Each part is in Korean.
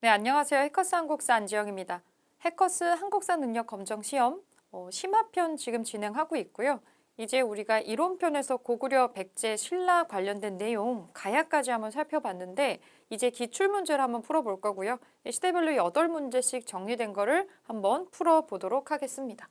네, 안녕하세요. 해커스 한국사 안지영입니다. 해커스 한국사 능력 검정 시험 심화편 지금 진행하고 있고요. 이제 우리가 이론편에서 고구려, 백제, 신라 관련된 내용 가야까지 한번 살펴봤는데 이제 기출문제를 한번 풀어볼 거고요. 시대별로 8문제씩 정리된 거를 한번 풀어보도록 하겠습니다.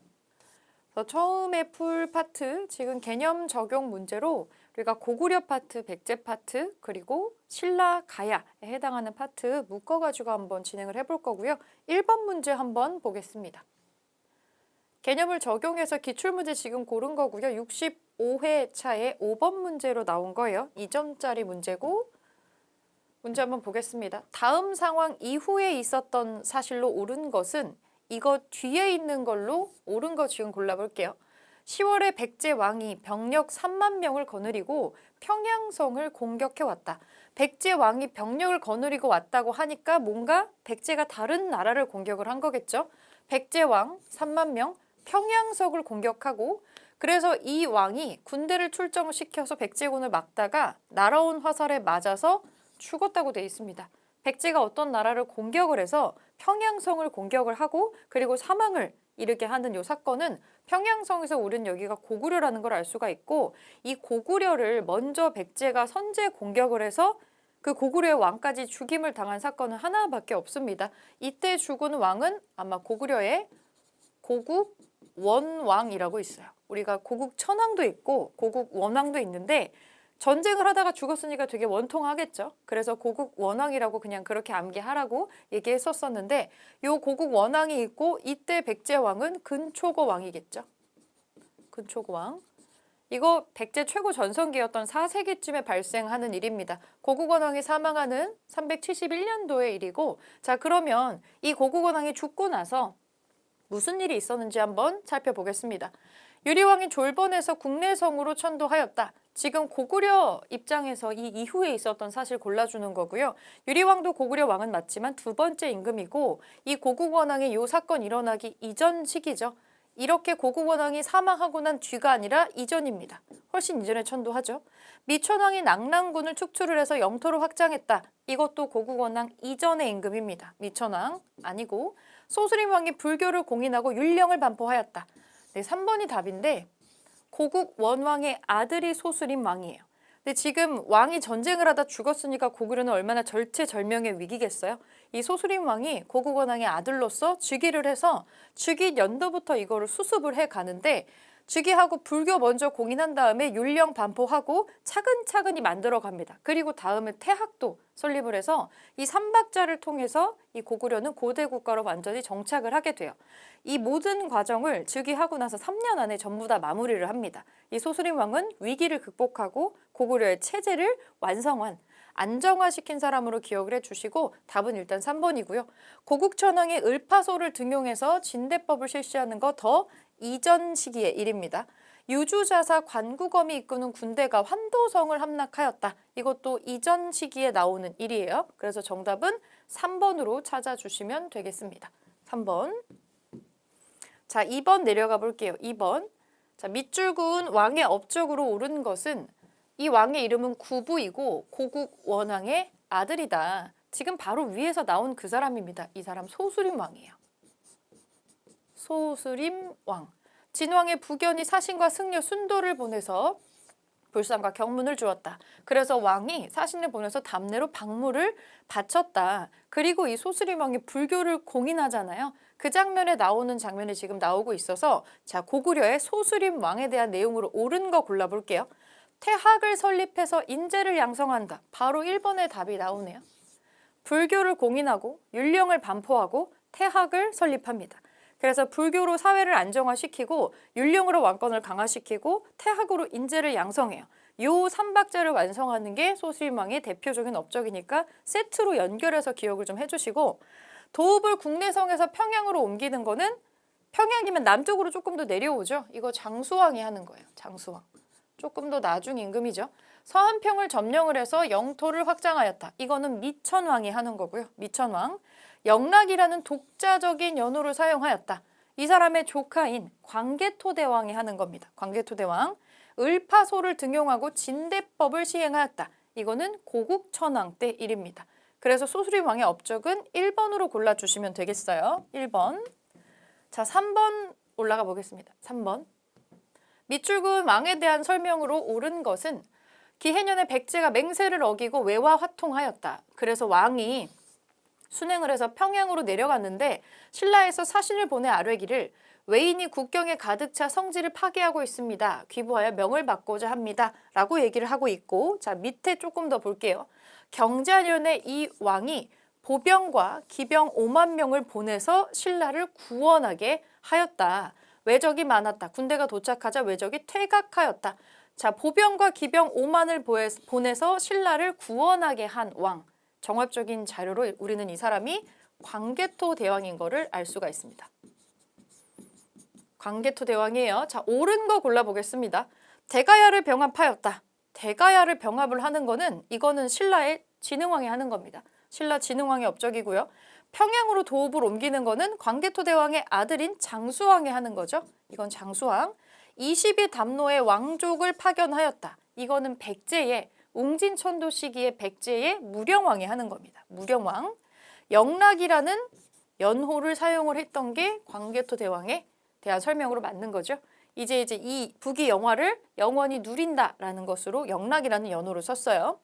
처음에 풀 파트, 지금 개념 적용 문제로 우리가 고구려 파트, 백제 파트, 그리고 신라, 가야에 해당하는 파트 묶어가지고 한번 진행을 해볼 거고요. 1번 문제 한번 보겠습니다. 개념을 적용해서 기출문제 지금 고른 거고요. 65회 차에 5번 문제로 나온 거예요. 2점짜리 문제고 문제 한번 보겠습니다. 다음 상황 이후에 있었던 사실로 옳은 것은 이거 뒤에 있는 걸로 옳은 거 지금 골라볼게요. 10월에 백제 왕이 병력 3만 명을 거느리고 평양성을 공격해왔다. 백제 왕이 병력을 거느리고 왔다고 하니까 뭔가 백제가 다른 나라를 공격을 한 거겠죠. 백제 왕 3만 명, 평양성을 공격하고 그래서 이 왕이 군대를 출정시켜서 백제군을 막다가 날아온 화살에 맞아서 죽었다고 돼 있습니다. 백제가 어떤 나라를 공격을 해서 평양성을 공격을 하고 그리고 사망을 이르게 하는 이 사건은 평양성에서 우린 여기가 고구려라는 걸 알 수가 있고 이 고구려를 먼저 백제가 선제 공격을 해서 그 고구려의 왕까지 죽임을 당한 사건은 하나밖에 없습니다. 이때 죽은 왕은 아마 고구려의 고국 원왕이라고 있어요. 우리가 고국 천왕도 있고 고국 원왕도 있는데 전쟁을 하다가 죽었으니까 되게 원통하겠죠. 그래서 고국 원왕이라고 그냥 그렇게 암기하라고 얘기했었었는데 요 고국 원왕이 있고 이때 백제 왕은 근초고 왕이겠죠. 근초고 왕. 이거 백제 최고 전성기였던 4세기쯤에 발생하는 일입니다. 고국 원왕이 사망하는 371년도의 일이고 자 그러면 이 고국 원왕이 죽고 나서 무슨 일이 있었는지 한번 살펴보겠습니다. 유리왕이 졸번에서 국내성으로 천도하였다. 지금 고구려 입장에서 이 이후에 있었던 사실 골라주는 거고요. 유리왕도 고구려 왕은 맞지만 두 번째 임금이고 이 고국원왕의 이 사건 일어나기 이전 시기죠. 이렇게 고국원왕이 사망하고 난 뒤가 아니라 이전입니다. 훨씬 이전에 천도하죠. 미천왕이 낙랑군을 축출을 해서 영토를 확장했다. 이것도 고국원왕 이전의 임금입니다. 미천왕 아니고 소수림왕이 불교를 공인하고 율령을 반포하였다. 네, 3번이 답인데 고국 원왕의 아들이 소수림 왕이에요. 근데 지금 왕이 전쟁을 하다 죽었으니까 고구려는 얼마나 절체절명의 위기겠어요? 이 소수림 왕이 고국 원왕의 아들로서 즉위를 해서 즉위 연도부터 이거를 수습을 해 가는데 즉위하고 불교 먼저 공인한 다음에 율령 반포하고 차근차근히 만들어 갑니다. 그리고 다음에 태학도 설립을 해서 이 삼박자를 통해서 이 고구려는 고대 국가로 완전히 정착을 하게 돼요. 이 모든 과정을 즉위하고 나서 3년 안에 전부 다 마무리를 합니다. 이 소수림 왕은 위기를 극복하고 고구려의 체제를 완성한 안정화시킨 사람으로 기억을 해주시고 답은 일단 3번이고요. 고국천왕의 을파소를 등용해서 진대법을 실시하는 거 더 이전 시기의 일입니다. 유주자사 관구검이 이끄는 군대가 환도성을 함락하였다. 이것도 이전 시기에 나오는 일이에요. 그래서 정답은 3번으로 찾아주시면 되겠습니다. 3번. 자, 2번 내려가 볼게요. 2번. 자, 밑줄 그은 왕의 업적으로 옳은 것은 이 왕의 이름은 구부이고 고국 원왕의 아들이다. 지금 바로 위에서 나온 그 사람입니다. 이 사람 소수림 왕이에요. 소수림 왕. 진왕의 부견이 사신과 승려 순도를 보내서 불상과 경문을 주었다. 그래서 왕이 사신을 보내서 답례로 박물을 바쳤다. 그리고 이 소수림 왕이 불교를 공인하잖아요. 그 장면에 나오는 장면이 지금 나오고 있어서 자 고구려의 소수림 왕에 대한 내용으로 옳은 거 골라볼게요. 태학을 설립해서 인재를 양성한다. 바로 1번의 답이 나오네요. 불교를 공인하고 율령을 반포하고 태학을 설립합니다. 그래서 불교로 사회를 안정화시키고 율령으로 왕권을 강화시키고 태학으로 인재를 양성해요. 요 삼박자를 완성하는 게 소수림왕의 대표적인 업적이니까 세트로 연결해서 기억을 좀 해주시고 도읍을 국내성에서 평양으로 옮기는 거는 평양이면 남쪽으로 조금 더 내려오죠. 이거 장수왕이 하는 거예요. 장수왕. 조금 더 나중 임금이죠. 서한평을 점령을 해서 영토를 확장하였다. 이거는 미천왕이 하는 거고요. 미천왕. 영락이라는 독자적인 연호를 사용하였다. 이 사람의 조카인 광개토대왕이 하는 겁니다. 광개토대왕. 을파소를 등용하고 진대법을 시행하였다. 이거는 고국천왕 때 일입니다. 그래서 소수림 왕의 업적은 1번으로 골라주시면 되겠어요. 1번. 자, 3번 올라가 보겠습니다. 3번. 밑줄근 왕에 대한 설명으로 옳은 것은 기해년에 백제가 맹세를 어기고 외와 화통하였다. 그래서 왕이 순행을 해서 평양으로 내려갔는데 신라에서 사신을 보내 아뢰기를 외인이 국경에 가득 차 성지를 파괴하고 있습니다. 귀부하여 명을 받고자 합니다. 라고 얘기를 하고 있고, 자, 밑에 조금 더 볼게요. 경자년에 이 왕이 보병과 기병 5만 명을 보내서 신라를 구원하게 하였다. 왜적이 많았다. 군대가 도착하자 왜적이 퇴각하였다. 자, 보병과 기병 5만을 보내서 신라를 구원하게 한 왕. 정합적인 자료로 우리는 이 사람이 광개토 대왕인 거를 알 수가 있습니다. 광개토 대왕이에요. 자, 옳은 거 골라보겠습니다. 대가야를 병합하였다. 대가야를 병합을 하는 거는 이거는 신라의 진흥왕이 하는 겁니다. 신라 진흥왕의 업적이고요. 평양으로 도읍을 옮기는 거는 광개토 대왕의 아들인 장수왕이 하는 거죠. 이건 장수왕. 20이 담로의 왕족을 파견하였다. 이거는 백제의 웅진천도 시기에 백제의 무령왕이 하는 겁니다. 무령왕. 영락이라는 연호를 사용을 했던 게 광개토 대왕에 대한 설명으로 맞는 거죠. 이제 이 북이 영화를 영원히 누린다라는 것으로 영락이라는 연호를 썼어요.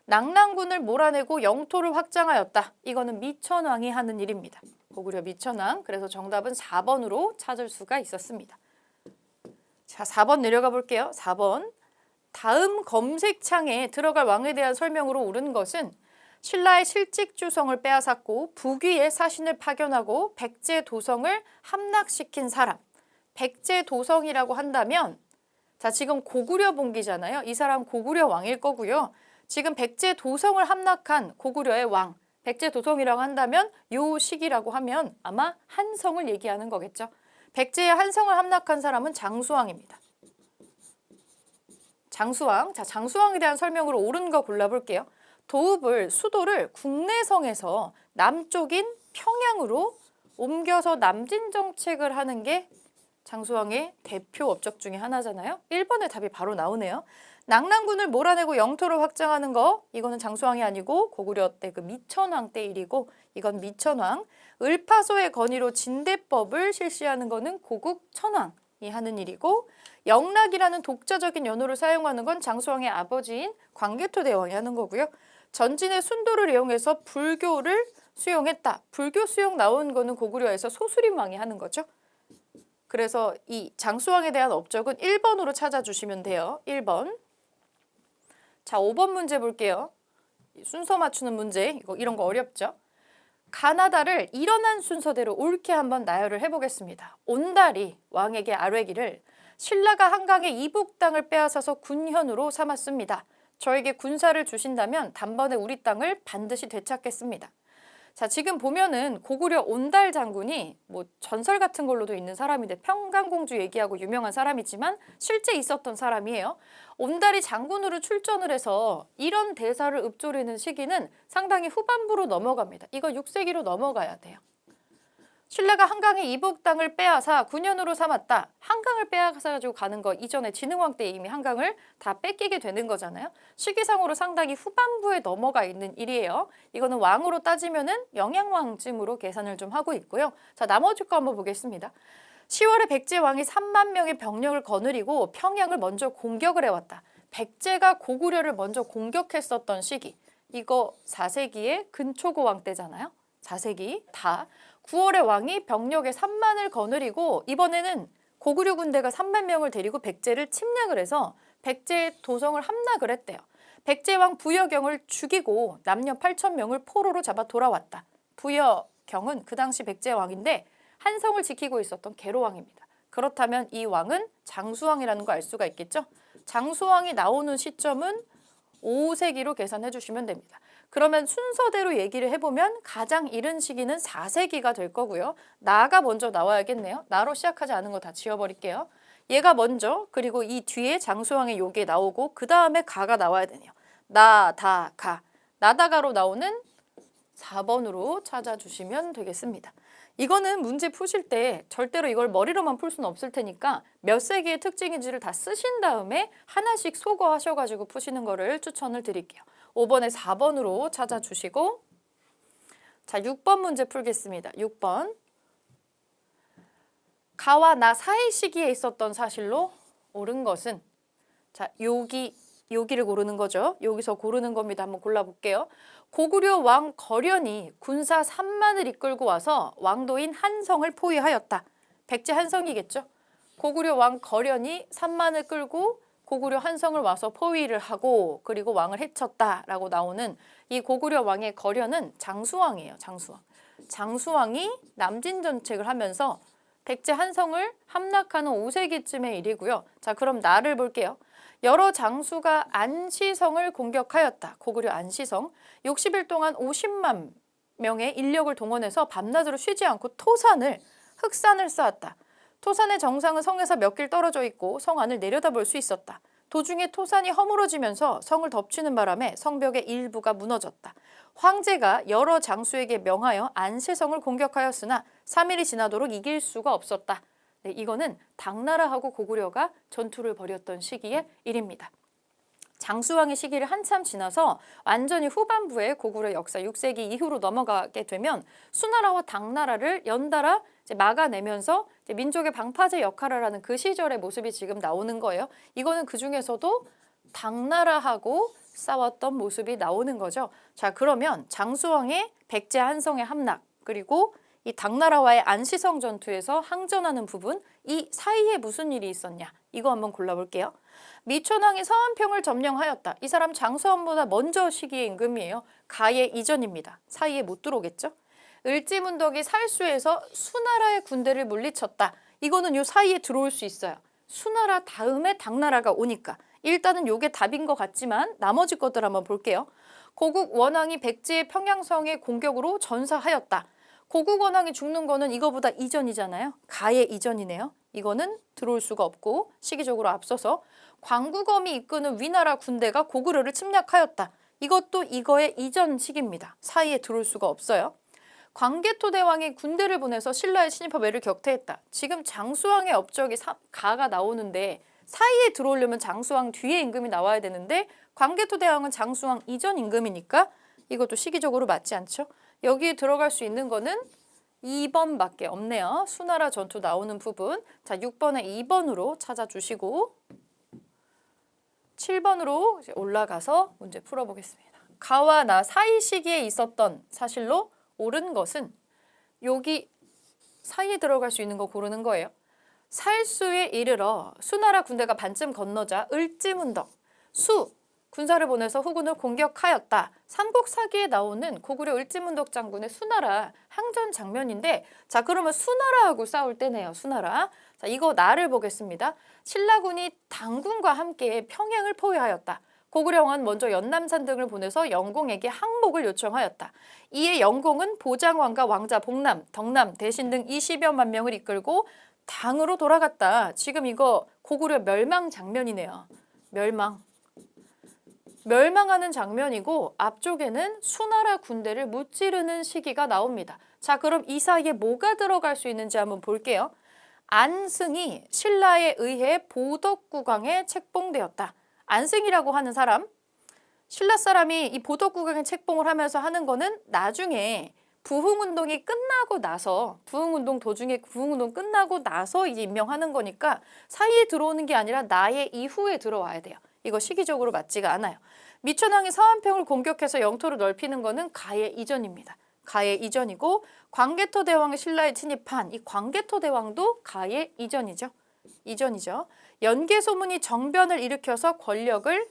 낙랑군을 몰아내고 영토를 확장하였다. 이거는 미천왕이 하는 일입니다. 고구려 미천왕. 그래서 정답은 4번으로 찾을 수가 있었습니다. 자, 4번 내려가 볼게요. 4번. 다음 검색창에 들어갈 왕에 대한 설명으로 옳은 것은 신라의 실직주성을 빼앗았고 북위에 사신을 파견하고 백제 도성을 함락시킨 사람. 백제 도성이라고 한다면, 자, 지금 고구려 봉기잖아요. 이 사람 고구려 왕일 거고요. 지금 백제 도성을 함락한 고구려의 왕, 백제 도성이라고 한다면 요 시기라고 하면 아마 한성을 얘기하는 거겠죠. 백제의 한성을 함락한 사람은 장수왕입니다. 장수왕. 자, 장수왕에 대한 설명으로 옳은 거 골라볼게요. 도읍을, 수도를 국내성에서 남쪽인 평양으로 옮겨서 남진 정책을 하는 게 장수왕의 대표 업적 중에 하나잖아요. 1번의 답이 바로 나오네요. 낙랑군을 몰아내고 영토를 확장하는 거, 이거는 장수왕이 아니고 고구려 때 그 미천왕 때 일이고, 이건 미천왕. 을파소의 건의로 진대법을 실시하는 거는 고국 천왕이 하는 일이고, 영락이라는 독자적인 연호를 사용하는 건 장수왕의 아버지인 광개토 대왕이 하는 거고요. 전진의 순도를 이용해서 불교를 수용했다. 불교 수용 나온 거는 고구려에서 소수림왕이 하는 거죠. 그래서 이 장수왕에 대한 업적은 1번으로 찾아주시면 돼요. 1번. 자, 5번 문제 볼게요. 순서 맞추는 문제. 이런 거 어렵죠? 가나다를 일어난 순서대로 옳게 한번 나열을 해보겠습니다. 온달이 왕에게 아뢰기를 신라가 한강의 이북 땅을 빼앗아서 군현으로 삼았습니다. 저에게 군사를 주신다면 단번에 우리 땅을 반드시 되찾겠습니다. 자, 지금 보면은 고구려 온달 장군이 뭐 전설 같은 걸로도 있는 사람인데 평강공주 얘기하고 유명한 사람이지만 실제 있었던 사람이에요. 온달이 장군으로 출전을 해서 이런 대사를 읊조리는 시기는 상당히 후반부로 넘어갑니다. 이거 6세기로 넘어가야 돼요. 신라가 한강의 이북 땅을 빼앗아 군현으로 삼았다. 한강을 빼앗아가지고 가는 거 이전에 진흥왕 때 이미 한강을 다 뺏기게 되는 거잖아요. 시기상으로 상당히 후반부에 넘어가 있는 일이에요. 이거는 왕으로 따지면은 영양왕쯤으로 계산을 좀 하고 있고요. 자, 나머지 거 한번 보겠습니다. 10월에 백제 왕이 3만 명의 병력을 거느리고 평양을 먼저 공격을 해왔다. 백제가 고구려를 먼저 공격했었던 시기. 이거 4세기의 근초고 왕 때잖아요. 4세기 다. 9월에 왕이 병력의 3만을 거느리고 이번에는 고구려 군대가 3만 명을 데리고 백제를 침략을 해서 백제의 도성을 함락을 했대요. 백제왕 부여경을 죽이고 남녀 8천 명을 포로로 잡아 돌아왔다. 부여경은 그 당시 백제왕인데 한성을 지키고 있었던 계로왕입니다. 그렇다면 이 왕은 장수왕이라는 거 알 수가 있겠죠? 장수왕이 나오는 시점은 5세기로 계산해 주시면 됩니다. 그러면 순서대로 얘기를 해보면 가장 이른 시기는 4세기가 될 거고요. 나가 먼저 나와야겠네요. 나로 시작하지 않은 거 다 지워버릴게요. 얘가 먼저, 그리고 이 뒤에 장수왕의 요게 나오고 그 다음에 가가 나와야 되네요. 나, 다, 가. 나다가로 나오는 4번으로 찾아주시면 되겠습니다. 이거는 문제 푸실 때 절대로 이걸 머리로만 풀 수는 없을 테니까 몇 세기의 특징인지를 다 쓰신 다음에 하나씩 소거하셔가지고 푸시는 거를 추천을 드릴게요. 5번에 4번으로 찾아주시고 자, 6번 문제 풀겠습니다. 6번. 가와 나 사이 시기에 있었던 사실로 옳은 것은, 자, 여기를 고르는 거죠. 여기서 고르는 겁니다. 한번 골라볼게요. 고구려 왕 거련이 군사 3만을 이끌고 와서 왕도인 한성을 포위하였다. 백제 한성이겠죠. 고구려 왕 거련이 3만을 끌고 고구려 한성을 와서 포위를 하고 그리고 왕을 해쳤다라고 나오는 이 고구려 왕의 거련은 장수왕이에요. 장수왕. 장수왕이 남진전책을 하면서 백제 한성을 함락하는 5세기쯤의 일이고요. 자, 그럼 나를 볼게요. 여러 장수가 안시성을 공격하였다. 고구려 안시성. 60일 동안 50만 명의 인력을 동원해서 밤낮으로 쉬지 않고 흑산을 쌓았다. 토산의 정상은 성에서 몇 길 떨어져 있고 성 안을 내려다볼 수 있었다. 도중에 토산이 허물어지면서 성을 덮치는 바람에 성벽의 일부가 무너졌다. 황제가 여러 장수에게 명하여 안시성을 공격하였으나 3일이 지나도록 이길 수가 없었다. 네, 이거는 당나라하고 고구려가 전투를 벌였던 시기의 일입니다. 장수왕의 시기를 한참 지나서 완전히 후반부에 고구려 역사 6세기 이후로 넘어가게 되면 수나라와 당나라를 연달아 이제 막아내면서 이제 민족의 방파제 역할을 하는 그 시절의 모습이 지금 나오는 거예요. 이거는 그 중에서도 당나라하고 싸웠던 모습이 나오는 거죠. 자, 그러면 장수왕의 백제 한성의 함락, 그리고 이 당나라와의 안시성 전투에서 항전하는 부분, 이 사이에 무슨 일이 있었냐? 이거 한번 골라볼게요. 미촌왕이 서안평을 점령하였다. 이 사람 장수왕보다 먼저 시기의 임금이에요. 가의 이전입니다. 사이에 못 들어오겠죠? 을지문덕이 살수에서 수나라의 군대를 물리쳤다. 이거는 요 사이에 들어올 수 있어요. 수나라 다음에 당나라가 오니까. 일단은 요게 답인 것 같지만 나머지 것들 한번 볼게요. 고국 원왕이 백제의 평양성의 공격으로 전사하였다. 고국 원왕이 죽는 거는 이거보다 이전이잖아요. 가의 이전이네요. 이거는 들어올 수가 없고 시기적으로 앞서서 광구검이 이끄는 위나라 군대가 고구려를 침략하였다. 이것도 이거의 이전 시기입니다. 사이에 들어올 수가 없어요. 광개토 대왕이 군대를 보내서 신라의 친입하고 매를 격퇴했다. 지금 장수왕의 업적이 가가 나오는데 사이에 들어오려면 장수왕 뒤에 임금이 나와야 되는데 광개토 대왕은 장수왕 이전 임금이니까 이것도 시기적으로 맞지 않죠? 여기에 들어갈 수 있는 거는 2번밖에 없네요. 수나라 전투 나오는 부분. 자, 6번에 2번으로 찾아주시고 7번으로 이제 올라가서 문제 풀어보겠습니다. 가와 나 사이 시기에 있었던 사실로 옳은 것은 여기 사이에 들어갈 수 있는 거 고르는 거예요. 살수에 이르러 수나라 군대가 반쯤 건너자 을지문덕, 군사를 보내서 후군을 공격하였다. 삼국사기에 나오는 고구려 을지문덕 장군의 수나라 항전 장면인데, 자, 그러면 수나라하고 싸울 때네요. 수나라. 자, 이거 나를 보겠습니다. 신라군이 당군과 함께 평양을 포위하였다. 고구려왕은 먼저 연남산 등을 보내서 영공에게 항복을 요청하였다. 이에 영공은 보장왕과 왕자 복남, 덕남, 대신 등 20여만 명을 이끌고 당으로 돌아갔다. 지금 이거 고구려 멸망 장면이네요. 멸망하는 장면이고 앞쪽에는 수나라 군대를 무찌르는 시기가 나옵니다. 자, 그럼 이 사이에 뭐가 들어갈 수 있는지 한번 볼게요. 안승이 신라에 의해 보덕구강에 책봉되었다. 안승이라고 하는 사람, 신라 사람이 이 보덕구강에 책봉을 하면서 하는 거는 나중에 부흥운동이 끝나고 나서, 부흥운동 도중에 부흥운동 끝나고 나서 이제 임명하는 거니까 사이에 들어오는 게 아니라 나의 이후에 들어와야 돼요. 이거 시기적으로 맞지가 않아요. 미천왕이 서안평을 공격해서 영토를 넓히는 거는 가의 이전입니다. 가의 이전이고 광개토 대왕이 신라에 침입한 이 광개토 대왕도 가의 이전이죠. 연개소문이 정변을 일으켜서 권력을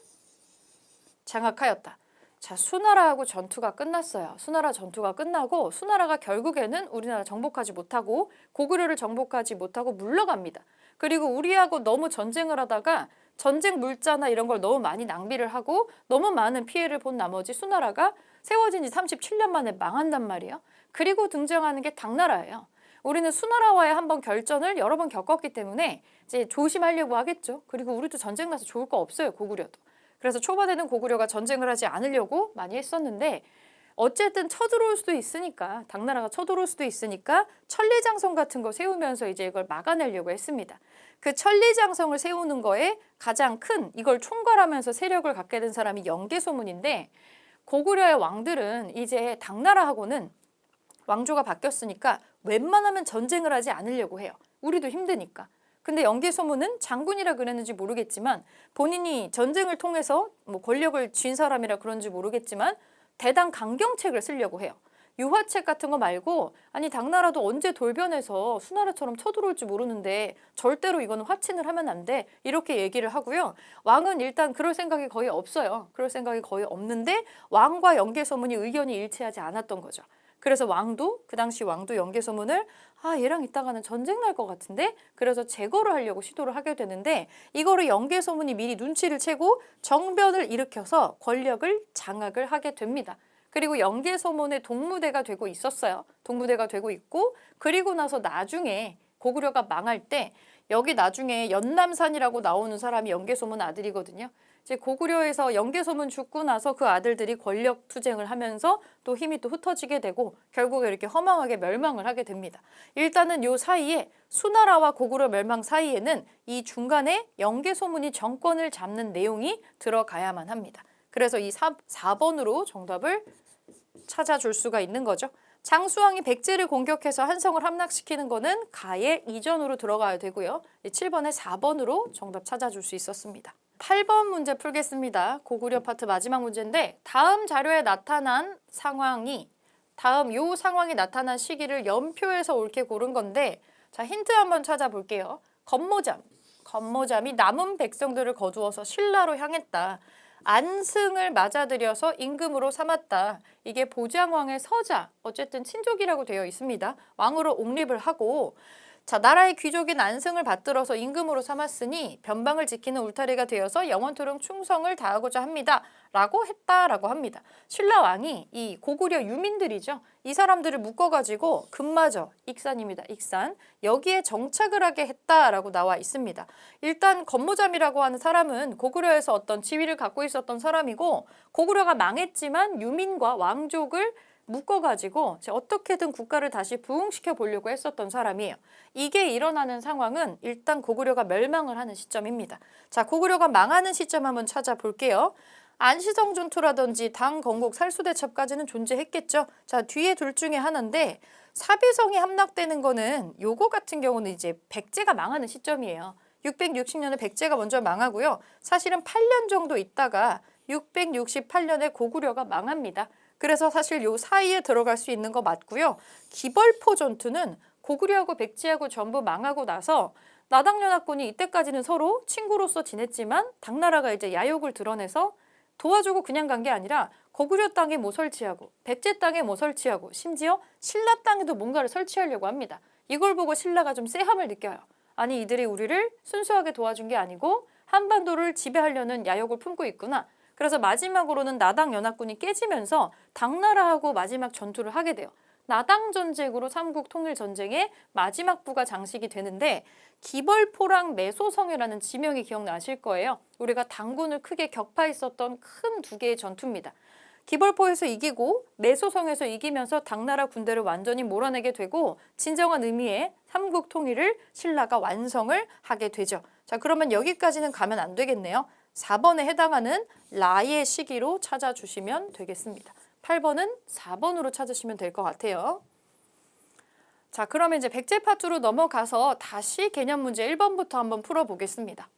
장악하였다. 자, 수나라하고 전투가 끝났어요. 수나라 전투가 끝나고 수나라가 결국에는 우리나라 정복하지 못하고 고구려를 정복하지 못하고 물러갑니다. 그리고 우리하고 너무 전쟁을 하다가 전쟁 물자나 이런 걸 너무 많이 낭비를 하고 너무 많은 피해를 본 나머지 수나라가 세워진 지 37년 만에 망한단 말이에요. 그리고 등장하는 게 당나라예요. 우리는 수나라와의 한번 결전을 여러 번 겪었기 때문에 이제 조심하려고 하겠죠. 그리고 우리도 전쟁 나서 좋을 거 없어요, 고구려도. 그래서 초반에는 고구려가 전쟁을 하지 않으려고 많이 했었는데 어쨌든 쳐들어올 수도 있으니까, 당나라가 쳐들어올 수도 있으니까 천리장성 같은 거 세우면서 이제 이걸 막아내려고 했습니다. 그 천리장성을 세우는 거에 가장 큰, 이걸 총괄하면서 세력을 갖게 된 사람이 연개소문인데, 고구려의 왕들은 이제 당나라하고는 왕조가 바뀌었으니까 웬만하면 전쟁을 하지 않으려고 해요. 우리도 힘드니까. 근데 연개소문은 장군이라 그랬는지 모르겠지만 본인이 전쟁을 통해서 뭐 권력을 쥔 사람이라 그런지 모르겠지만 대당 강경책을 쓰려고 해요. 유화책 같은 거 말고 아니 당나라도 언제 돌변해서 수나라처럼 쳐들어올지 모르는데 절대로 이거는 화친을 하면 안 돼. 이렇게 얘기를 하고요. 왕은 일단 그럴 생각이 거의 없어요. 그럴 생각이 거의 없는데 왕과 연개소문이 의견이 일치하지 않았던 거죠. 그래서 왕도 그 당시 왕도 연개소문을 얘랑 이따가는 전쟁 날 것 같은데 그래서 제거를 하려고 시도를 하게 되는데 이거를 연개소문이 미리 눈치를 채고 정변을 일으켜서 권력을 장악을 하게 됩니다. 그리고 연개소문의 동무대가 되고 있었어요. 동무대가 되고 있고 그리고 나서 나중에 고구려가 망할 때 여기 나중에 연남산이라고 나오는 사람이 연개소문 아들이거든요. 이제 고구려에서 연개소문 죽고 나서 그 아들들이 권력 투쟁을 하면서 또 힘이 또 흩어지게 되고 결국에 이렇게 허망하게 멸망을 하게 됩니다. 일단은 요 사이에 수나라와 고구려 멸망 사이에는 이 중간에 연개소문이 정권을 잡는 내용이 들어가야만 합니다. 그래서 이 4번으로 정답을 찾아줄 수가 있는 거죠. 장수왕이 백제를 공격해서 한성을 함락시키는 거는 가의 이전으로 들어가야 되고요. 7번에 4번으로 정답 찾아줄 수 있었습니다. 8번 문제 풀겠습니다. 고구려 파트 마지막 문제인데 다음 자료에 나타난 상황이 다음 요 상황이 나타난 시기를 연표에서 옳게 고른 건데 자 힌트 한번 찾아볼게요. 건모잠이 남은 백성들을 거두어서 신라로 향했다. 안승을 맞아들여서 임금으로 삼았다. 이게 보장왕의 서자, 어쨌든 친족이라고 되어 있습니다. 왕으로 옹립을 하고 자 나라의 귀족인 안승을 받들어서 임금으로 삼았으니 변방을 지키는 울타리가 되어서 영원토록 충성을 다하고자 합니다. 라고 했다라고 합니다. 신라 왕이 이 고구려 유민들이죠. 이 사람들을 묶어가지고 금마저, 익산입니다. 익산. 여기에 정착을 하게 했다라고 나와 있습니다. 일단 건모잠이라고 하는 사람은 고구려에서 어떤 지위를 갖고 있었던 사람이고 고구려가 망했지만 유민과 왕족을 묶어가지고 어떻게든 국가를 다시 부흥시켜 보려고 했었던 사람이에요. 이게 일어나는 상황은 일단 고구려가 멸망을 하는 시점입니다. 자, 고구려가 망하는 시점 한번 찾아볼게요. 안시성 전투라든지 당, 건국, 살수대첩까지는 존재했겠죠. 자, 뒤에 둘 중에 하나인데 사비성이 함락되는 거는 요거 같은 경우는 이제 백제가 망하는 시점이에요. 660년에 백제가 먼저 망하고요. 사실은 8년 정도 있다가 668년에 고구려가 망합니다. 그래서 사실 요 사이에 들어갈 수 있는 거 맞고요. 기벌포 전투는 고구려하고 백제하고 전부 망하고 나서 나당연합군이 이때까지는 서로 친구로서 지냈지만 당나라가 이제 야욕을 드러내서 도와주고 그냥 간 게 아니라 고구려 땅에 뭐 설치하고 백제 땅에 뭐 설치하고 심지어 신라 땅에도 뭔가를 설치하려고 합니다. 이걸 보고 신라가 좀 쎄함을 느껴요. 아니 이들이 우리를 순수하게 도와준 게 아니고 한반도를 지배하려는 야욕을 품고 있구나. 그래서 마지막으로는 나당 연합군이 깨지면서 당나라하고 마지막 전투를 하게 돼요. 나당 전쟁으로 삼국 통일 전쟁의 마지막 부가 장식이 되는데 기벌포랑 매소성이라는 지명이 기억나실 거예요. 우리가 당군을 크게 격파했었던 큰 두 개의 전투입니다. 기벌포에서 이기고 매소성에서 이기면서 당나라 군대를 완전히 몰아내게 되고 진정한 의미의 삼국 통일을 신라가 완성을 하게 되죠. 자, 그러면 여기까지는 가면 안 되겠네요. 4번에 해당하는 라의 시기로 찾아주시면 되겠습니다. 8번은 4번으로 찾으시면 될 것 같아요. 자, 그러면 이제 백제 파트로 넘어가서 다시 개념 문제 1번부터 한번 풀어보겠습니다.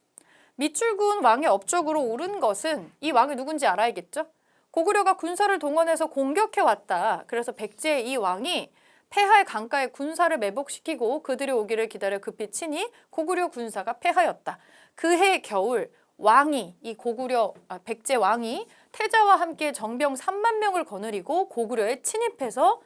밑줄군 왕의 업적으로 오른 것은 이 왕이 누군지 알아야겠죠? 고구려가 군사를 동원해서 공격해왔다. 그래서 백제의 이 왕이 패할 강가에 군사를 매복시키고 그들이 오기를 기다려 급히 치니 고구려 군사가 패하였다. 그해 겨울 왕이 백제 왕이 태자와 함께 정병 3만 명을 거느리고 고구려에 침입해서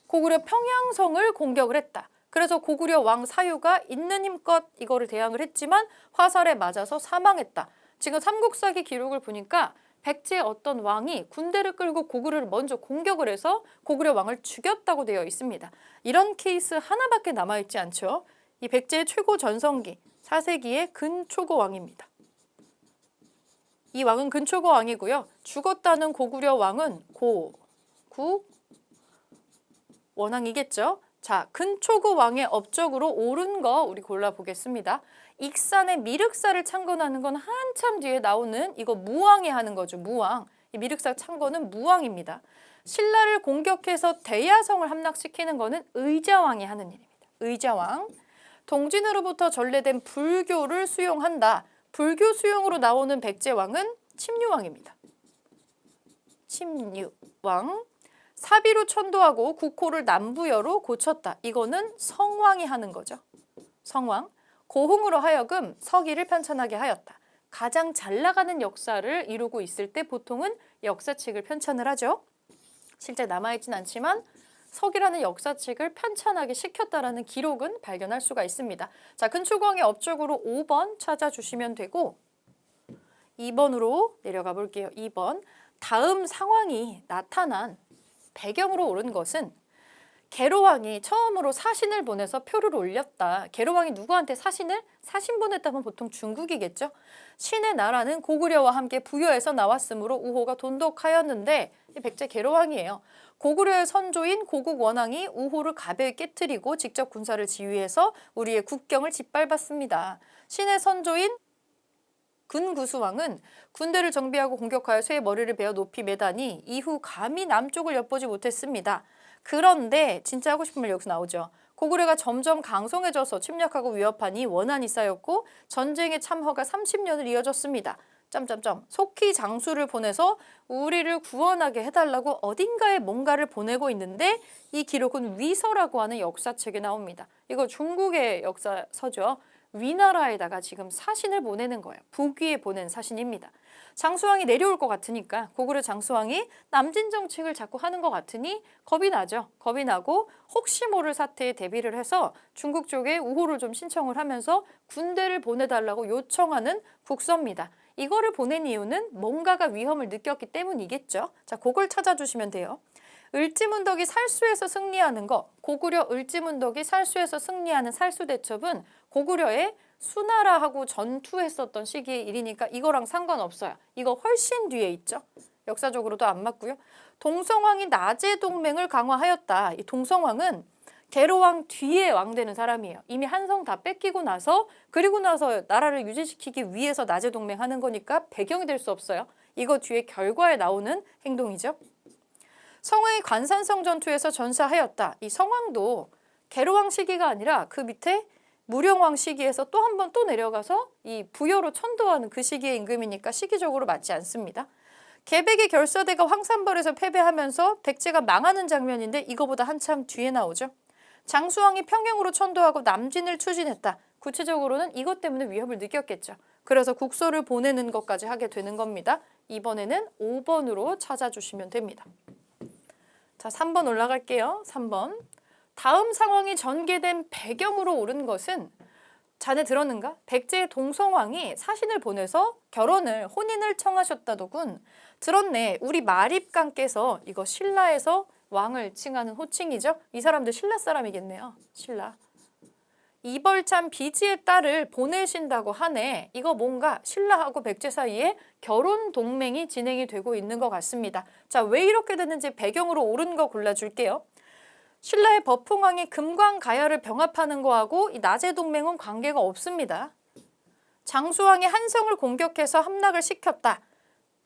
고구려 평양성을 공격을 했다. 그래서 고구려 왕 사유가 있는 힘껏 이거를 대항을 했지만 화살에 맞아서 사망했다. 지금 삼국사기 기록을 보니까 백제의 어떤 왕이 군대를 끌고 고구려를 먼저 공격을 해서 고구려 왕을 죽였다고 되어 있습니다. 이런 케이스 하나밖에 남아있지 않죠. 이 백제의 최고 전성기 4세기의 근초고 왕입니다. 이 왕은 근초고 왕이고요. 죽었다는 고구려 왕은 원왕이겠죠. 자, 근초고 왕의 업적으로 옳은 거 우리 골라보겠습니다. 익산의 미륵사를 창건하는 건 한참 뒤에 나오는 이거 무왕이 하는 거죠. 무왕. 이 미륵사 창건은 무왕입니다. 신라를 공격해서 대야성을 함락시키는 것은 의자왕이 하는 일입니다. 의자왕. 동진으로부터 전래된 불교를 수용한다. 불교 수용으로 나오는 백제왕은 침류왕입니다. 침류왕. 사비로 천도하고 국호를 남부여로 고쳤다. 이거는 성왕이 하는 거죠. 성왕. 고흥으로 하여금 서기를 편찬하게 하였다. 가장 잘 나가는 역사를 이루고 있을 때 보통은 역사책을 편찬을 하죠. 실제 남아있진 않지만 서기라는 역사책을 편찬하게 시켰다라는 기록은 발견할 수가 있습니다. 자, 근초광의 업적으로 5번 찾아주시면 되고 2번으로 내려가 볼게요. 2번. 다음 상황이 나타난 배경으로 옳은 것은 계로왕이 처음으로 사신을 보내서 표를 올렸다. 계로왕이 누구한테 사신 보냈다면 보통 중국이겠죠. 신의 나라는 고구려와 함께 부여해서 나왔으므로 우호가 돈독하였는데 백제 계로왕이에요. 고구려의 선조인 고국 원왕이 우호를 가벼이 깨뜨리고 직접 군사를 지휘해서 우리의 국경을 짓밟았습니다. 신의 선조인 근구수왕은 군대를 정비하고 공격하여 쇠의 머리를 베어 높이 매다니 이후 감히 남쪽을 엿보지 못했습니다. 그런데 진짜 하고 싶은 말 여기서 나오죠. 고구려가 점점 강성해져서 침략하고 위협하니 원한이 쌓였고 전쟁의 참허가 30년을 이어졌습니다. 속히 장수를 보내서 우리를 구원하게 해달라고 어딘가에 뭔가를 보내고 있는데 이 기록은 위서라고 하는 역사책에 나옵니다. 이거 중국의 역사서죠. 위나라에다가 지금 사신을 보내는 거예요. 북위에 보낸 사신입니다. 장수왕이 내려올 것 같으니까 고구려 장수왕이 남진 정책을 자꾸 하는 것 같으니 겁이 나죠. 겁이 나고 혹시 모를 사태에 대비를 해서 중국 쪽에 우호를 좀 신청을 하면서 군대를 보내달라고 요청하는 국서입니다. 이거를 보낸 이유는 뭔가가 위험을 느꼈기 때문이겠죠. 자, 그걸 찾아주시면 돼요. 을지문덕이 살수에서 승리하는 거, 고구려 을지문덕이 살수에서 승리하는 살수대첩은 고구려의 수나라하고 전투했었던 시기의 일이니까 이거랑 상관없어요. 이거 훨씬 뒤에 있죠. 역사적으로도 안 맞고요. 동성왕이 나제 동맹을 강화하였다. 이 동성왕은 계로왕 뒤에 왕되는 사람이에요. 이미 한성 다 뺏기고 나서 그리고 나서 나라를 유지시키기 위해서 나제 동맹하는 거니까 배경이 될 수 없어요. 이거 뒤에 결과에 나오는 행동이죠. 성왕이 관산성 전투에서 전사하였다. 이 성왕도 계로왕 시기가 아니라 그 밑에 무령왕 시기에서 또 한 번 또 내려가서 이 부여로 천도하는 그 시기의 임금이니까 시기적으로 맞지 않습니다. 계백의 결사대가 황산벌에서 패배하면서 백제가 망하는 장면인데 이거보다 한참 뒤에 나오죠. 장수왕이 평양으로 천도하고 남진을 추진했다. 구체적으로는 이것 때문에 위협을 느꼈겠죠. 그래서 국서를 보내는 것까지 하게 되는 겁니다. 이번에는 5번으로 찾아주시면 됩니다. 자, 3번 올라갈게요. 3번. 다음 상황이 전개된 배경으로 옳은 것은 자네 들었는가? 백제의 동성왕이 사신을 보내서 혼인을 청하셨다더군. 들었네. 우리 마립강께서 이거 신라에서 왕을 칭하는 호칭이죠. 이 사람들 신라 사람이겠네요. 신라. 이벌참 비지의 딸을 보내신다고 하네. 이거 뭔가 신라하고 백제 사이에 결혼 동맹이 진행이 되고 있는 것 같습니다. 자, 왜 이렇게 됐는지 배경으로 옳은 거 골라줄게요. 신라의 버풍왕이 금광가야를 병합하는 거하고 이 나제 동맹은 관계가 없습니다. 장수왕이 한성을 공격해서 함락을 시켰다.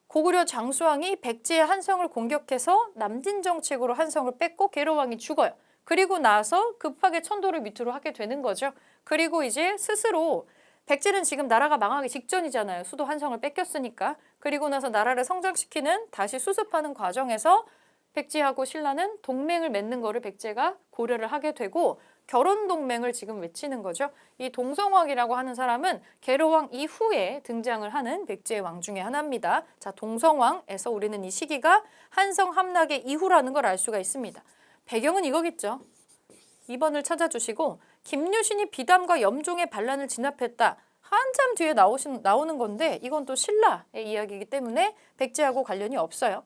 고구려 장수왕이 백제의 한성을 공격해서 남진 정책으로 한성을 뺏고 계로왕이 죽어요. 그리고 나서 급하게 천도를 밑으로 하게 되는 거죠. 그리고 이제 스스로 백제는 지금 나라가 망하기 직전이잖아요. 수도 한성을 뺏겼으니까. 그리고 나서 나라를 성장시키는 다시 수습하는 과정에서 백제하고 신라는 동맹을 맺는 거를 백제가 고려를 하게 되고 결혼 동맹을 지금 외치는 거죠. 이 동성왕이라고 하는 사람은 계로왕 이후에 등장을 하는 백제의 왕 중에 하나입니다. 자, 동성왕에서 우리는 이 시기가 한성 함락의 이후라는 걸 알 수가 있습니다. 배경은 이거겠죠. 2번을 찾아주시고 김유신이 비담과 염종의 반란을 진압했다. 한참 뒤에 나오는 건데 이건 또 신라의 이야기이기 때문에 백제하고 관련이 없어요.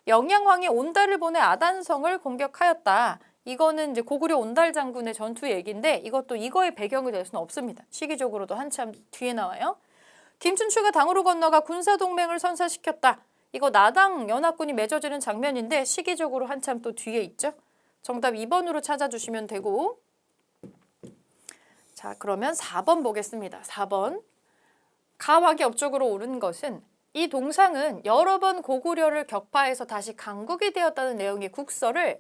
영양왕이 온달을 보내 아단성을 공격하였다. 이거는 이제 고구려 온달 장군의 전투 얘기인데 이것도 이거의 배경이 될 수는 없습니다. 시기적으로도 한참 뒤에 나와요. 김춘추가 당으로 건너가 군사동맹을 선사시켰다. 이거 나당 연합군이 맺어지는 장면인데 시기적으로 한참 또 뒤에 있죠. 정답 2번으로 찾아주시면 되고 자, 그러면 4번 보겠습니다. 4번. 가왕이 업적으로 옳은 것은 이 동상은 여러 번 고구려를 격파해서 다시 강국이 되었다는 내용의 국서를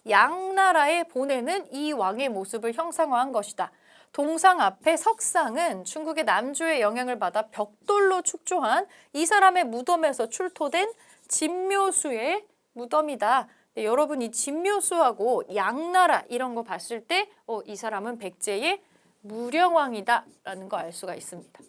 양나라에 보내는 이 왕의 모습을 형상화한 것이다. 동상 앞에 석상은 중국의 남조의 영향을 받아 벽돌로 축조한 이 사람의 무덤에서 출토된 진묘수의 무덤이다. 네, 여러분 이 진묘수하고 양나라 이런 거 봤을 때 이 사람은 백제의 무령왕이다 라는 거 알 수가 있습니다.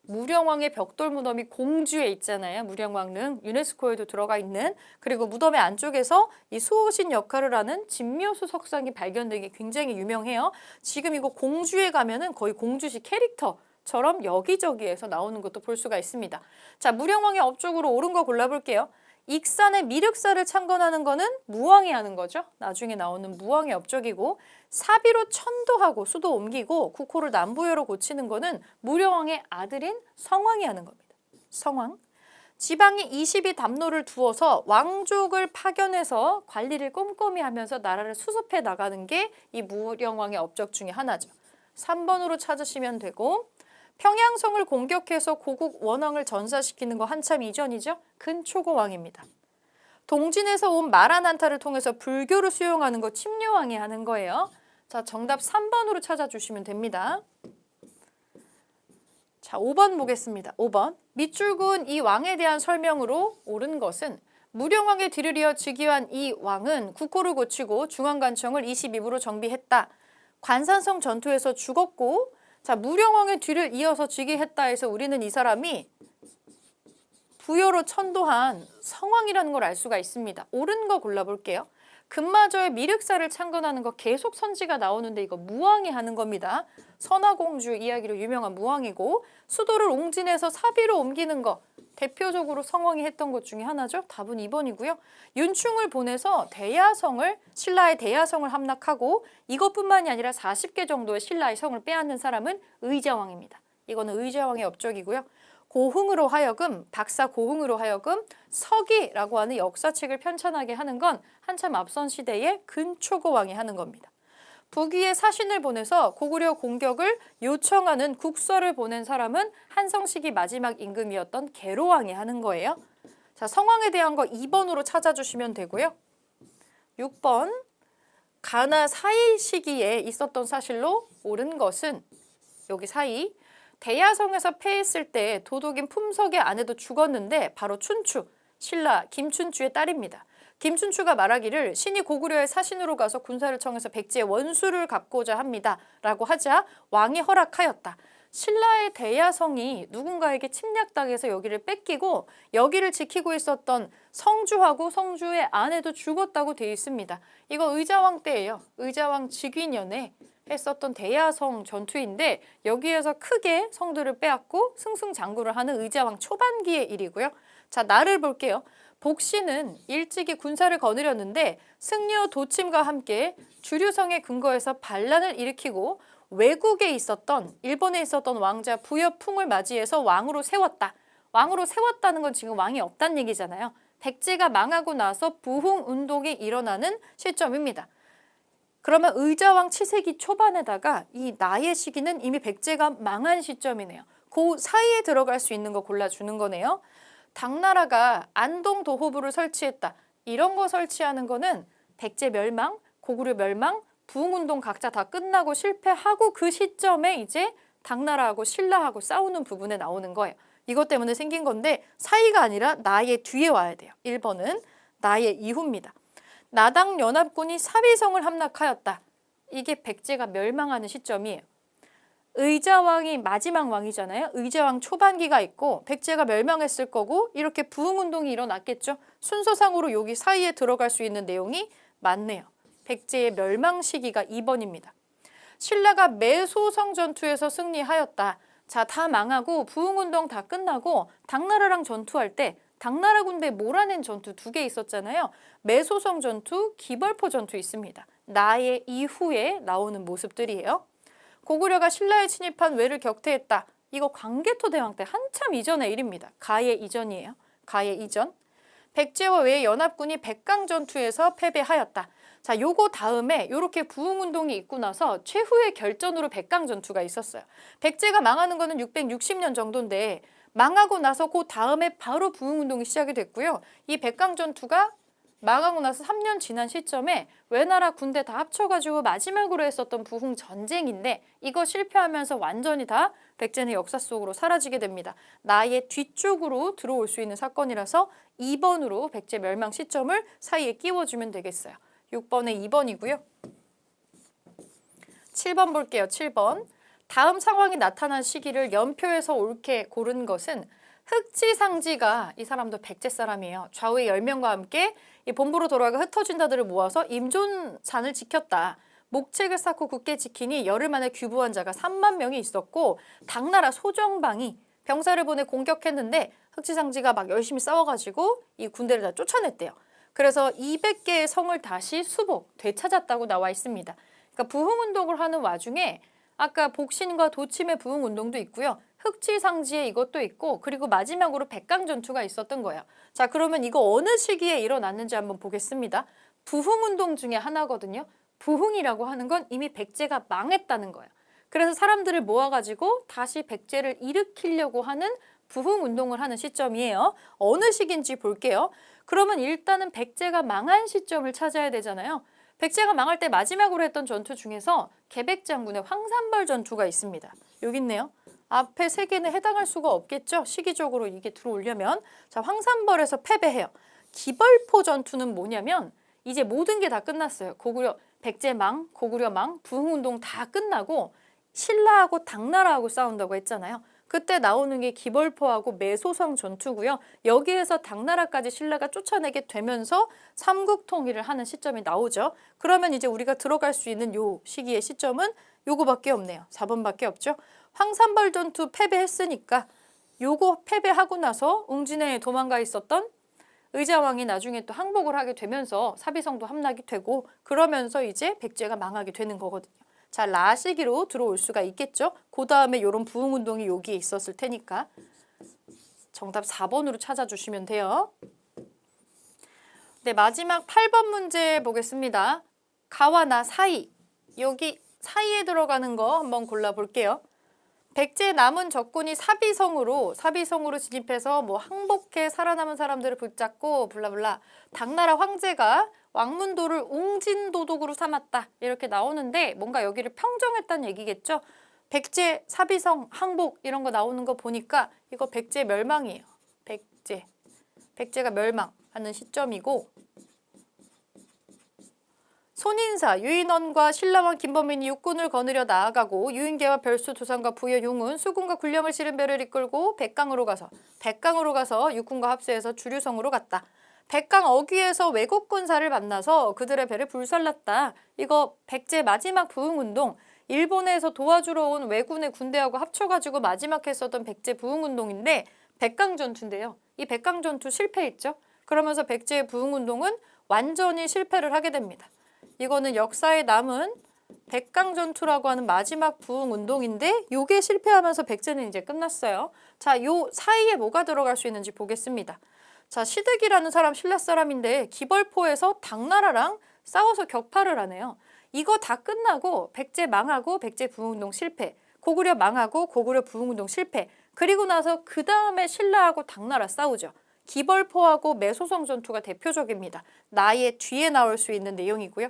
무령왕의 벽돌 무덤이 공주에 있잖아요. 무령왕릉 유네스코에도 들어가 있는, 그리고 무덤의 안쪽에서 이 수호신 역할을 하는 진묘수 석상이 발견된 게 굉장히 유명해요. 지금 이거 공주에 가면은 거의 공주시 캐릭터처럼 여기저기에서 나오는 것도 볼 수가 있습니다. 자, 무령왕의 업적으로 옳은 거 골라볼게요. 익산의 미륵사를 창건하는 거는 무왕이 하는 거죠. 나중에 나오는 무왕의 업적이고, 사비로 천도하고 수도 옮기고 국호를 남부여로 고치는 거는 무령왕의 아들인 성왕이 하는 겁니다. 성왕. 지방에 22담로를 두어서 왕족을 파견해서 관리를 꼼꼼히 하면서 나라를 수습해 나가는 게 이 무령왕의 업적 중에 하나죠. 3번으로 찾으시면 되고, 평양성을 공격해서 고국 원왕을 전사시키는 거 한참 이전이죠. 근초고왕입니다. 동진에서 온 마라난타를 통해서 불교를 수용하는 거 침류왕이 하는 거예요. 자, 정답 3번으로 찾아주시면 됩니다. 자, 5번 보겠습니다. 5번. 밑줄 그은 이 왕에 대한 설명으로 옳은 것은 무령왕의 뒤를 이어 즉위한 이 왕은 국호를 고치고 중앙관청을 22부로 정비했다. 관산성 전투에서 죽었고, 자, 무령왕의 뒤를 이어서 즉위했다 해서 우리는 이 사람이 부여로 천도한 성왕이라는 걸 알 수가 있습니다. 옳은 거 골라볼게요. 금마저의 미륵사를 창건하는 거 계속 선지가 나오는데 이거 무왕이 하는 겁니다. 선화공주 이야기로 유명한 무왕이고, 수도를 옹진해서 사비로 옮기는 거 대표적으로 성왕이 했던 것 중에 하나죠. 답은 2번이고요. 윤충을 보내서 대야성을, 신라의 대야성을 함락하고 이것뿐만이 아니라 40개 정도의 신라의 성을 빼앗는 사람은 의자왕입니다. 이거는 의자왕의 업적이고요. 고흥으로 하여금, 박사 고흥으로 하여금 서기라고 하는 역사책을 편찬하게 하는 건 한참 앞선 시대의 근초고왕이 하는 겁니다. 북위에 사신을 보내서 고구려 공격을 요청하는 국서를 보낸 사람은 한성시기 마지막 임금이었던 계로왕이 하는 거예요. 자, 성왕에 대한 거 2번으로 찾아주시면 되고요. 6번. 가나 사이 시기에 있었던 사실로 옳은 것은 여기 사이. 대야성에서 패했을 때 도독인 품석의 아내도 죽었는데 바로 춘추, 신라 김춘추의 딸입니다. 김춘추가 말하기를 신이 고구려의 사신으로 가서 군사를 청해서 백제의 원수를 갚고자 합니다 라고 하자 왕이 허락하였다. 신라의 대야성이 누군가에게 침략당해서 여기를 뺏기고 여기를 지키고 있었던 성주하고 성주의 아내도 죽었다고 되어 있습니다. 이거 의자왕 때예요. 의자왕 즉위년에 했었던 대야성 전투인데 여기에서 크게 성들을 빼앗고 승승장구를 하는 의자왕 초반기의 일이고요. 자, 나를 볼게요. 복시는 일찍이 군사를 거느렸는데 승려 도침과 함께 주류성에 근거해서 반란을 일으키고 외국에 있었던, 일본에 있었던 왕자 부여풍을 맞이해서 왕으로 세웠다. 왕으로 세웠다는 건 지금 왕이 없다는 얘기잖아요. 백제가 망하고 나서 부흥운동이 일어나는 시점입니다. 그러면 의자왕 7세기 초반에다가 이 나의 시기는 이미 백제가 망한 시점이네요. 그 사이에 들어갈 수 있는 거 골라주는 거네요. 당나라가 안동 도호부를 설치했다. 이런 거 설치하는 거는 백제 멸망, 고구려 멸망, 부흥운동 각자 다 끝나고 실패하고 그 시점에 이제 당나라하고 신라하고 싸우는 부분에 나오는 거예요. 이것 때문에 생긴 건데 사이가 아니라 나의 뒤에 와야 돼요. 1번은 나의 이후입니다. 나당 연합군이 사비성을 함락하였다. 이게 백제가 멸망하는 시점이에요. 의자왕이 마지막 왕이잖아요. 의자왕 초반기가 있고 백제가 멸망했을 거고 이렇게 부흥운동이 일어났겠죠. 순서상으로 여기 사이에 들어갈 수 있는 내용이 많네요. 백제의 멸망 시기가 2번입니다. 신라가 매소성 전투에서 승리하였다. 자, 다 망하고 부흥운동 다 끝나고 당나라랑 전투할 때 당나라 군대 몰아낸 전투 2개 있었잖아요. 매소성 전투, 기벌포 전투 있습니다. 나의 이후에 나오는 모습들이에요. 고구려가 신라에 침입한 외를 격퇴했다. 이거 광개토 대왕 때 한참 이전의 일입니다. 가의 이전이에요. 가의 이전. 백제와 외의 연합군이 백강 전투에서 패배하였다. 자, 요거 다음에 이렇게 부흥운동이 있고 나서 최후의 결전으로 백강 전투가 있었어요. 백제가 망하는 거는 660년 정도인데 망하고 나서 그 다음에 바로 부흥운동이 시작이 됐고요. 이 백강전투가 망하고 나서 3년 지난 시점에 외나라 군대 다 합쳐가지고 마지막으로 했었던 부흥전쟁인데 이거 실패하면서 완전히 다 백제는 역사 속으로 사라지게 됩니다. 나의 뒤쪽으로 들어올 수 있는 사건이라서 2번으로 백제 멸망 시점을 사이에 끼워주면 되겠어요. 6번에 2번이고요. 7번 볼게요. 7번. 다음 상황이 나타난 시기를 연표에서 옳게 고른 것은 흑지상지가, 이 사람도 백제 사람이에요. 좌우의 10명과 함께 이 본부로 돌아가 흩어진 자들을 모아서 임존산을 지켰다. 목책을 쌓고 굳게 지키니 열흘 만에 귀부한 자가 3만 명이 있었고 당나라 소정방이 병사를 보내 공격했는데 흑지상지가 막 열심히 싸워가지고 이 군대를 다 쫓아냈대요. 그래서 200개의 성을 다시 수복, 되찾았다고 나와 있습니다. 그러니까 부흥운동을 하는 와중에 아까 복신과 도침의 부흥운동도 있고요. 흑지상지에 이것도 있고 그리고 마지막으로 백강전투가 있었던 거예요. 자, 그러면 이거 어느 시기에 일어났는지 한번 보겠습니다. 부흥운동 중에 하나거든요. 부흥이라고 하는 건 이미 백제가 망했다는 거예요. 그래서 사람들을 모아가지고 다시 백제를 일으키려고 하는 부흥운동을 하는 시점이에요. 어느 시기인지 볼게요. 그러면 일단은 백제가 망한 시점을 찾아야 되잖아요. 백제가 망할 때 마지막으로 했던 전투 중에서 개백장군의 황산벌 전투가 있습니다. 여기 있네요. 앞에 세 개는 해당할 수가 없겠죠. 시기적으로 이게 들어오려면. 자, 황산벌에서 패배해요. 기벌포 전투는 뭐냐면 이제 모든 게 다 끝났어요. 고구려 백제망, 고구려망, 부흥운동 다 끝나고 신라하고 당나라하고 싸운다고 했잖아요. 그때 나오는 게 기벌포하고 매소성 전투고요. 여기에서 당나라까지 신라가 쫓아내게 되면서 삼국통일을 하는 시점이 나오죠. 그러면 이제 우리가 들어갈 수 있는 요 시기의 시점은 요거밖에 없네요. 4번밖에 없죠. 황산벌 전투 패배했으니까 요거 패배하고 나서 웅진에 도망가 있었던 의자왕이 나중에 또 항복을 하게 되면서 사비성도 함락이 되고 그러면서 이제 백제가 망하게 되는 거거든요. 자, 라 시기로 들어올 수가 있겠죠. 그 다음에 이런 부흥운동이 여기에 있었을 테니까 정답 4번으로 찾아주시면 돼요. 네, 마지막 8번 문제 보겠습니다. 가와 나 사이, 여기 사이에 들어가는 거 한번 골라볼게요. 백제 남은 적군이 사비성으로 진입해서 뭐 항복해 살아남은 사람들을 붙잡고 블라블라 당나라 황제가 왕문도를 웅진도독으로 삼았다 이렇게 나오는데 뭔가 여기를 평정했다는 얘기겠죠. 백제 사비성 항복 이런 거 나오는 거 보니까 이거 백제 멸망이에요. 백제가 멸망하는 시점이고 손인사, 유인원과 신라왕 김범인이 육군을 거느려 나아가고 유인계와 별수, 두산과 부여, 용은 수군과 군령을 실은 배를 이끌고 백강으로 가서 육군과 합세해서 주류성으로 갔다. 백강 어귀에서 외국 군사를 만나서 그들의 배를 불살랐다. 이거 백제 마지막 부흥운동, 일본에서 도와주러 온 왜군의 군대하고 합쳐가지고 마지막 했었던 백제 부흥운동인데 백강전투인데요. 이 백강전투 실패했죠. 그러면서 백제의 부흥운동은 완전히 실패를 하게 됩니다. 이거는 역사에 남은 백강전투라고 하는 마지막 부흥운동인데 요게 실패하면서 백제는 이제 끝났어요. 자, 요 사이에 뭐가 들어갈 수 있는지 보겠습니다. 자, 시득이라는 사람 신라 사람인데 기벌포에서 당나라랑 싸워서 격파를 하네요. 이거 다 끝나고 백제 망하고 백제 부흥운동 실패, 고구려 망하고 고구려 부흥운동 실패, 그리고 나서 그 다음에 신라하고 당나라 싸우죠. 기벌포하고 매소성 전투가 대표적입니다. 나의 뒤에 나올 수 있는 내용이고요.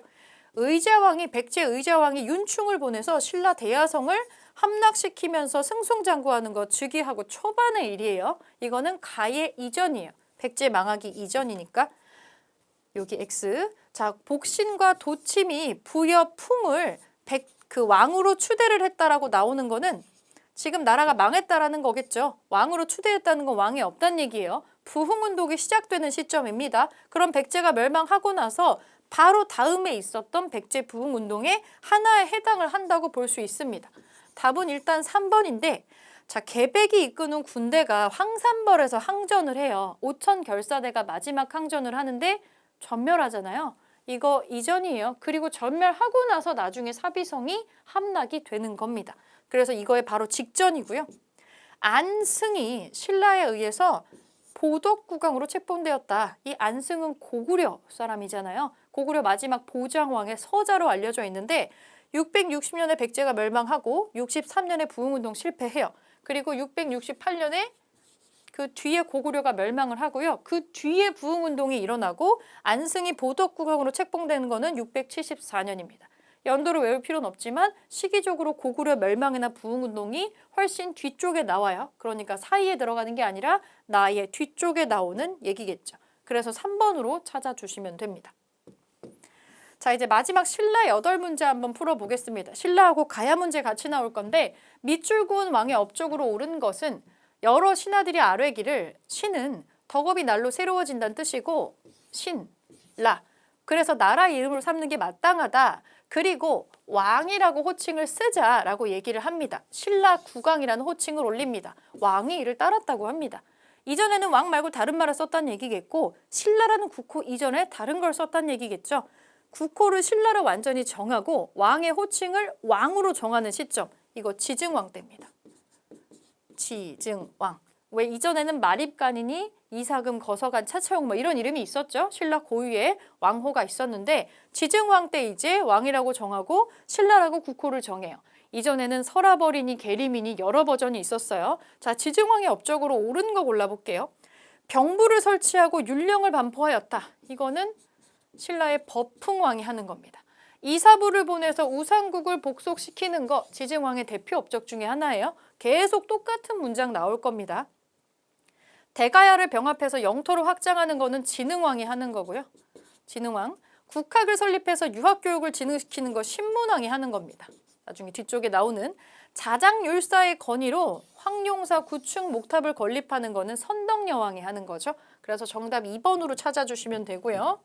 백제 의자왕이 윤충을 보내서 신라 대야성을 함락시키면서 승승장구하는 거 즉위하고 초반의 일이에요. 이거는 가의 이전이에요. 백제 망하기 이전이니까 여기 X. 자, 복신과 도침이 부여 풍을 그 왕으로 추대를 했다라고 나오는 거는 지금 나라가 망했다라는 거겠죠. 왕으로 추대했다는 건 왕이 없다는 얘기예요. 부흥운동이 시작되는 시점입니다. 그럼 백제가 멸망하고 나서 바로 다음에 있었던 백제 부흥운동의 하나에 해당을 한다고 볼 수 있습니다. 답은 일단 3번인데 자, 개백이 이끄는 군대가 황산벌에서 항전을 해요. 5천 결사대가 마지막 항전을 하는데 전멸하잖아요. 이거 이전이에요. 그리고 전멸하고 나서 나중에 사비성이 함락이 되는 겁니다. 그래서 이거에 바로 직전이고요. 안승이 신라에 의해서 보덕국왕으로 책봉되었다. 이 안승은 고구려 사람이잖아요. 고구려 마지막 보장왕의 서자로 알려져 있는데 660년에 백제가 멸망하고 63년에 부흥운동 실패해요. 그리고 668년에 그 뒤에 고구려가 멸망을 하고요. 그 뒤에 부흥운동이 일어나고 안승이 보덕국왕으로 책봉되는 거는 674년입니다. 연도를 외울 필요는 없지만 시기적으로 고구려 멸망이나 부흥운동이 훨씬 뒤쪽에 나와요. 그러니까 사이에 들어가는 게 아니라 나의 뒤쪽에 나오는 얘기겠죠. 그래서 3번으로 찾아주시면 됩니다. 자, 이제 마지막 신라 8문제 한번 풀어보겠습니다. 신라하고 가야 문제 같이 나올 건데 밑줄 그은 왕의 업적으로 옳은 것은 여러 신하들이 아뢰기를 신은 덕업이 날로 새로워진다는 뜻이고 신라 그래서 나라 이름으로 삼는 게 마땅하다. 그리고 왕이라고 호칭을 쓰자라고 얘기를 합니다. 신라 국왕이라는 호칭을 올립니다. 왕이 이를 따랐다고 합니다. 이전에는 왕 말고 다른 말을 썼다는 얘기겠고 신라라는 국호 이전에 다른 걸 썼다는 얘기겠죠. 국호를 신라로 완전히 정하고 왕의 호칭을 왕으로 정하는 시점. 이거 지증왕 때입니다. 지증왕. 왜 이전에는 마립간이니 이사금, 거서간, 차차용 뭐 이런 이름이 있었죠. 신라 고유의 왕호가 있었는데 지증왕 때 이제 왕이라고 정하고 신라라고 국호를 정해요. 이전에는 서라벌이니 계림이니 여러 버전이 있었어요. 자, 지증왕의 업적으로 옳은 거 골라볼게요. 병부를 설치하고 율령을 반포하였다. 이거는 신라의 법흥왕이 하는 겁니다. 이사부를 보내서 우상국을 복속시키는 거 지증왕의 대표 업적 중에 하나예요. 계속 똑같은 문장 나올 겁니다. 대가야를 병합해서 영토를 확장하는 거는 진흥왕이 하는 거고요. 진흥왕. 국학을 설립해서 유학교육을 진흥시키는 거 신문왕이 하는 겁니다. 나중에 뒤쪽에 나오는 자장율사의 건의로 황룡사 구축 목탑을 건립하는 거는 선덕여왕이 하는 거죠. 그래서 정답 2번으로 찾아주시면 되고요.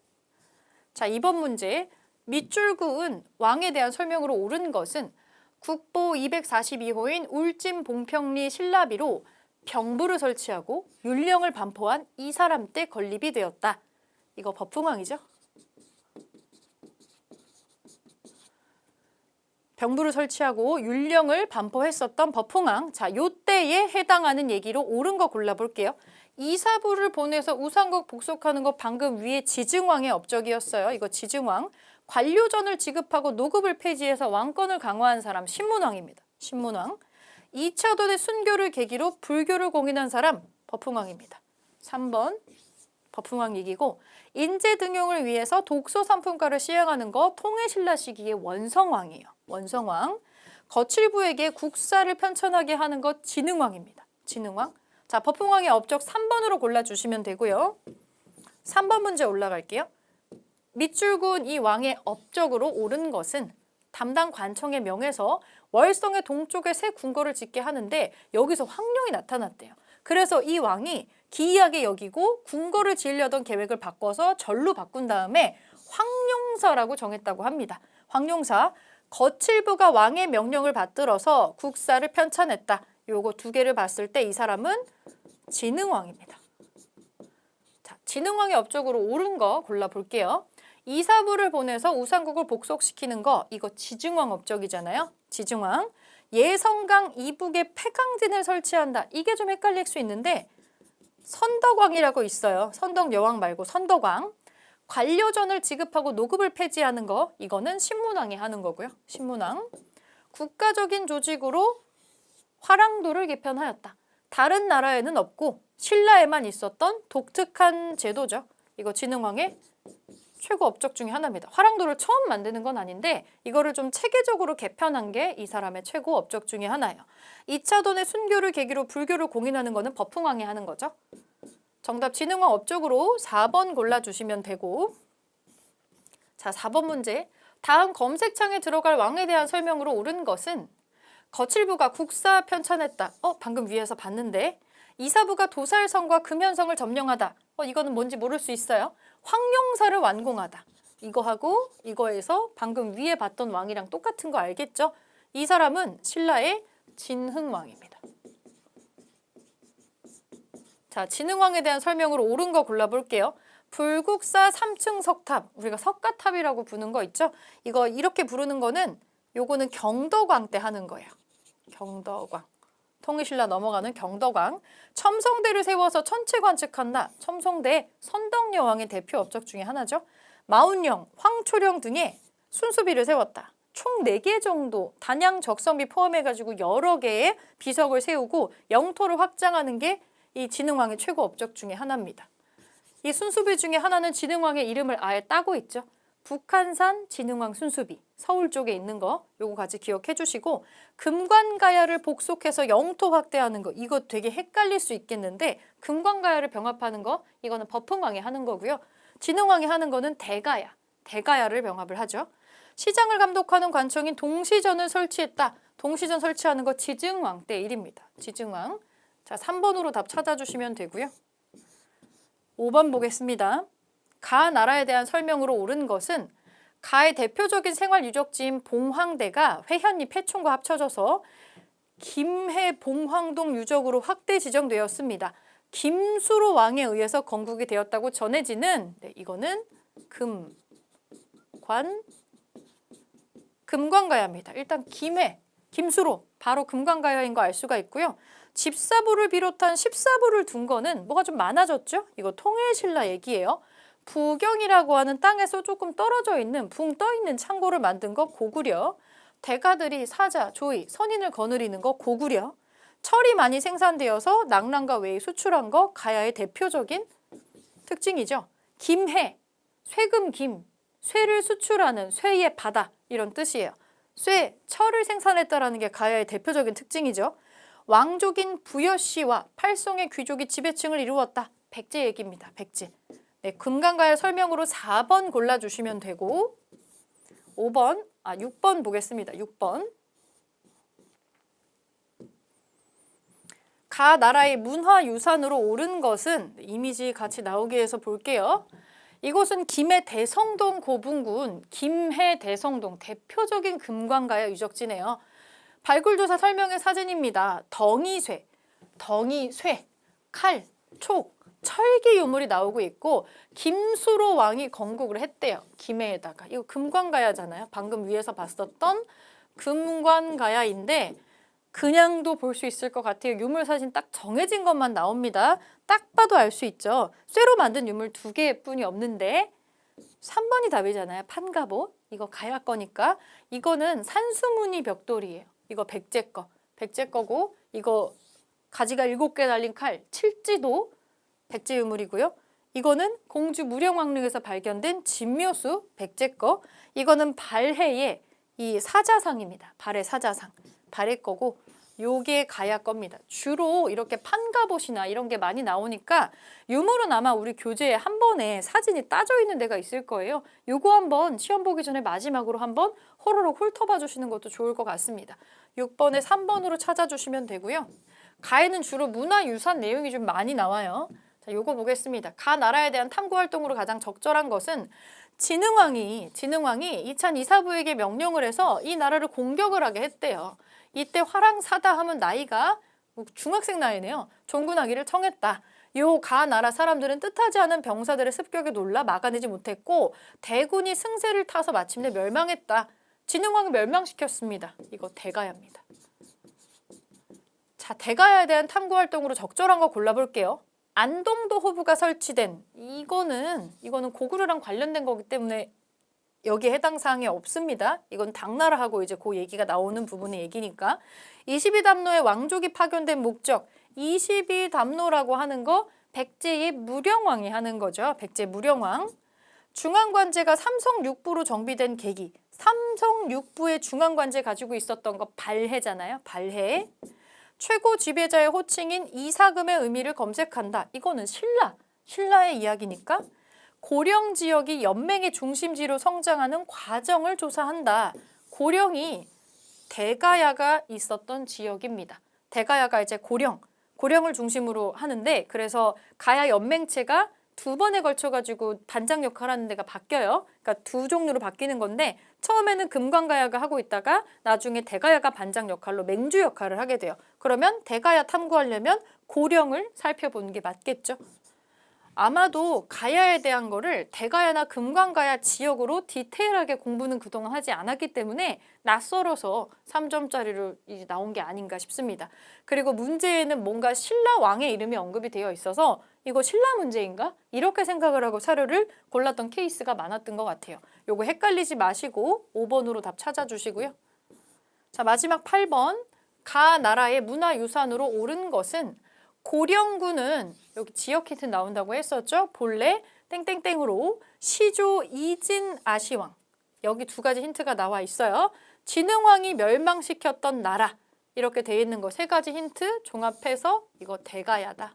자, 2번 문제. 밑줄 그은 왕에 대한 설명으로 옳은 것은 국보 242호인 울진 봉평리 신라비로 병부를 설치하고 율령을 반포한 이 사람 때 건립이 되었다. 이거 법흥왕이죠. 병부를 설치하고 율령을 반포했었던 법흥왕. 자, 요때에 해당하는 얘기로 옳은 거 골라볼게요. 이사부를 보내서 우상국 복속하는 거 방금 위에 지증왕의 업적이었어요. 이거 지증왕. 관료전을 지급하고 노급을 폐지해서 왕권을 강화한 사람 신문왕입니다. 신문왕. 2차 도의 순교를 계기로 불교를 공인한 사람 법흥왕입니다. 3번 법흥왕 얘기고 인재 등용을 위해서 독소 상품가를 시행하는 거 통일신라 시기의 원성왕이에요. 원성왕. 거칠부에게 국사를 편찬하게 하는 거 진흥왕입니다. 진흥왕. 자, 법흥왕의 업적 3번으로 골라주시면 되고요. 3번 문제 올라갈게요. 밑줄 그은 이 왕의 업적으로 옳은 것은 담당 관청의 명에서 월성의 동쪽에 새 궁궐을 짓게 하는데 여기서 황룡이 나타났대요. 그래서 이 왕이 기이하게 여기고 궁궐을 지으려던 계획을 바꿔서 절로 바꾼 다음에 황룡사라고 정했다고 합니다. 황룡사. 거칠부가 왕의 명령을 받들어서 국사를 편찬했다. 요거 두 개를 봤을 때 이 사람은 진흥왕입니다. 자, 진흥왕의 업적으로 옳은 거 골라볼게요. 이사부를 보내서 우상국을 복속시키는 거 이거 지증왕 업적이잖아요. 지증왕. 예성강 이북에 폐강진을 설치한다. 이게 좀 헷갈릴 수 있는데 선덕왕이라고 있어요. 선덕여왕 말고 선덕왕. 관료전을 지급하고 노급을 폐지하는 거 이거는 신문왕이 하는 거고요. 신문왕. 국가적인 조직으로 화랑도를 개편하였다. 다른 나라에는 없고 신라에만 있었던 독특한 제도죠. 이거 진흥왕의 최고 업적 중에 하나입니다. 화랑도를 처음 만드는 건 아닌데 이거를 좀 체계적으로 개편한 게 이 사람의 최고 업적 중에 하나예요. 2차 돈의 순교를 계기로 불교를 공인하는 거는 법흥왕이 하는 거죠. 정답 진흥왕 업적으로 4번 골라주시면 되고 자, 4번 문제. 다음 검색창에 들어갈 왕에 대한 설명으로 옳은 것은 거칠부가 국사 편찬했다. 방금 위에서 봤는데 이사부가 도살성과 금현성을 점령하다. 이거는 뭔지 모를 수 있어요. 황룡사를 완공하다. 이거하고 이거에서 방금 위에 봤던 왕이랑 똑같은 거 알겠죠? 이 사람은 신라의 진흥왕입니다. 자, 진흥왕에 대한 설명으로 옳은 거 골라볼게요. 불국사 3층 석탑, 우리가 석가탑이라고 부르는 거 있죠? 이거 이렇게 부르는 거는 요거는 경덕왕 때 하는 거예요. 경덕왕. 통일신라 넘어가는 경덕왕. 첨성대를 세워서 천체 관측한다. 첨성대 선덕여왕의 대표 업적 중에 하나죠. 마운령, 황초령 등의 순수비를 세웠다. 총 4개 정도 단양 적성비 포함해가지고 여러 개의 비석을 세우고 영토를 확장하는 게 이 진흥왕의 최고 업적 중에 하나입니다. 이 순수비 중에 하나는 진흥왕의 이름을 아예 따고 있죠. 북한산 진흥왕 순수비, 서울 쪽에 있는 거 요거 같이 기억해 주시고, 금관가야를 복속해서 영토 확대하는 거, 이거 되게 헷갈릴 수 있겠는데 금관가야를 병합하는 거 이거는 버풍왕이 하는 거고요. 진흥왕이 하는 거는 대가야를 병합을 하죠. 시장을 감독하는 관청인 동시전을 설치했다. 동시전 설치하는 거 지증왕 때 일입니다. 지증왕. 자, 3번으로 답 찾아주시면 되고요. 5번 보겠습니다. 가 나라에 대한 설명으로 옳은 것은 가의 대표적인 생활 유적지인 봉황대가 회현리 폐촌과 합쳐져서 김해 봉황동 유적으로 확대 지정되었습니다. 김수로 왕에 의해서 건국이 되었다고 전해지는, 이거는 금관가야입니다. 일단 김해, 김수로, 바로 금관가야인 거 알 수가 있고요. 집사부를 비롯한 14부를 둔 거는 뭐가 좀 많아졌죠? 이거 통일신라 얘기예요. 부경이라고 하는 땅에서 조금 떨어져 있는, 붕 떠 있는 창고를 만든 거 고구려. 대가들이 사자, 조이, 선인을 거느리는 거 고구려. 철이 많이 생산되어서 낙랑과 웨이 수출한 거 가야의 대표적인 특징이죠. 김해, 쇠금김, 쇠를 수출하는 쇠의 바다 이런 뜻이에요. 쇠, 철을 생산했다라는 게 가야의 대표적인 특징이죠. 왕족인 부여씨와 팔송의 귀족이 지배층을 이루었다. 백제 얘기입니다. 백제. 네, 금강가야 설명으로 4번 골라주시면 되고 6번 보겠습니다. 6번. 가 나라의 문화유산으로 옳은 것은, 이미지 같이 나오게 해서 볼게요. 이곳은 김해 대성동 고분군 김해 대성동 대표적인 금관가야 유적지네요. 발굴조사 설명의 사진입니다. 덩이쇠, 칼, 촉, 철기 유물이 나오고 있고 김수로 왕이 건국을 했대요. 김해에다가. 이거 금관가야잖아요. 방금 위에서 봤었던 금관가야인데 그냥도 볼 수 있을 것 같아요. 유물 사진 딱 정해진 것만 나옵니다. 딱 봐도 알 수 있죠. 쇠로 만든 유물 2개뿐이 없는데 3번이 답이잖아요. 판가보. 이거 가야 거니까. 이거는 산수무늬 벽돌이에요. 이거 백제 거고, 이거 가지가 7개 달린 칼 칠지도 백제 유물이고요. 이거는 공주 무령왕릉에서 발견된 진묘수 백제 거. 이거는 발해의 이 사자상입니다. 발해 사자상. 발해 거고 요게 가야 겁니다. 주로 이렇게 판가봇이나 이런 게 많이 나오니까 유물은 아마 우리 교재에 한 번에 사진이 따져 있는 데가 있을 거예요. 요거 한번 시험 보기 전에 마지막으로 한번 호로록 훑어봐 주시는 것도 좋을 것 같습니다. 6번에 3번으로 찾아주시면 되고요. 가에는 주로 문화유산 내용이 좀 많이 나와요. 자, 요거 보겠습니다. 가 나라에 대한 탐구 활동으로 가장 적절한 것은 진흥왕이 이찬 이사부에게 명령을 해서 이 나라를 공격을 하게 했대요. 이때 화랑사다 하면 나이가 중학생 나이네요. 종군하기를 청했다. 요 가 나라 사람들은 뜻하지 않은 병사들의 습격에 놀라 막아내지 못했고 대군이 승세를 타서 마침내 멸망했다. 진흥왕을 멸망시켰습니다. 이거 대가야입니다. 자, 대가야에 대한 탐구 활동으로 적절한 거 골라볼게요. 안동도 호부가 설치된, 이거는 고구려랑 관련된 거기 때문에 여기에 해당 사항이 없습니다. 이건 당나라하고 이제 그 얘기가 나오는 부분의 얘기니까. 22담로의 왕족이 파견된 목적, 22담로라고 하는 거 백제의 무령왕이 하는 거죠. 백제 무령왕. 중앙관제가 삼성육부로 정비된 계기, 삼성육부의 중앙관제 가지고 있었던 거 발해잖아요. 발해. 최고 지배자의 호칭인 이사금의 의미를 검색한다. 이거는 신라의 이야기니까. 고령 지역이 연맹의 중심지로 성장하는 과정을 조사한다. 고령이 대가야가 있었던 지역입니다. 대가야가 이제 고령을 중심으로 하는데, 그래서 가야 연맹체가 2번에 걸쳐가지고 반장 역할을 하는 데가 바뀌어요. 그러니까 2종류로 바뀌는 건데 처음에는 금관가야가 하고 있다가 나중에 대가야가 반장 역할로 맹주 역할을 하게 돼요. 그러면 대가야 탐구하려면 고령을 살펴보는 게 맞겠죠. 아마도 가야에 대한 거를 대가야나 금관가야 지역으로 디테일하게 공부는 그동안 하지 않았기 때문에 낯설어서 3점짜리로 이제 나온 게 아닌가 싶습니다. 그리고 문제에는 뭔가 신라 왕의 이름이 언급이 되어 있어서 이거 신라 문제인가? 이렇게 생각을 하고 사료를 골랐던 케이스가 많았던 것 같아요. 요거 헷갈리지 마시고 5번으로 답 찾아주시고요. 자, 마지막 8번. 가 나라의 문화유산으로 옳은 것은 고령군은 여기 지역 힌트 나온다고 했었죠. 본래 땡땡땡으로 시조 이진 아시왕. 여기 두 가지 힌트가 나와 있어요. 진흥왕이 멸망시켰던 나라. 이렇게 돼 있는 거 세 가지 힌트 종합해서 이거 대가야다.